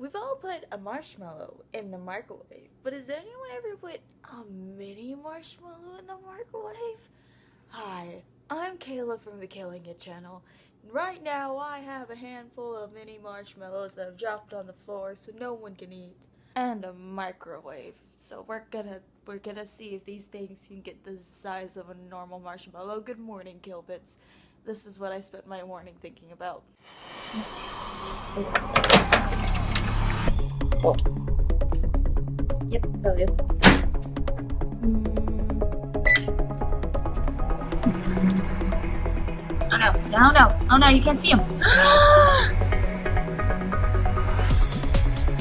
We've all put a marshmallow in the microwave, but has anyone ever put a mini marshmallow in the microwave? Hi, I'm Kayla from the Killing It channel. Right now I have a handful of mini marshmallows that have dropped on the floor so no one can eat. And a microwave. So we're gonna see if these things can get the size of a normal marshmallow. Good morning, Kilbits. This is what I spent my morning thinking about. Oh. Yep, got it. Oh no, no, no, oh no, you can't see him.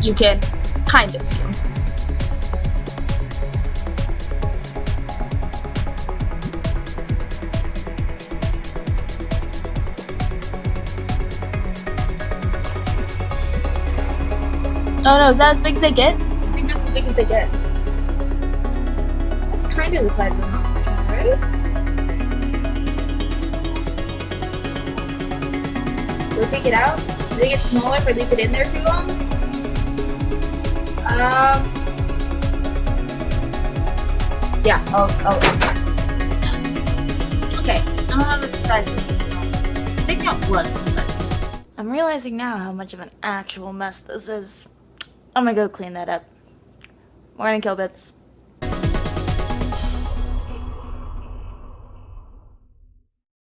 You can kind of see him. Oh no, is that as big as they get? I think that's as big as they get. That's kind of the size of a marshmallow, right? Do we take it out? Do they get smaller if I leave it in there too long? Yeah, okay, I don't know if it's the size of it. I think that was the size of it. I'm realizing now how much of an actual mess this is. I'm gonna go clean that up. Morning, Kilbits.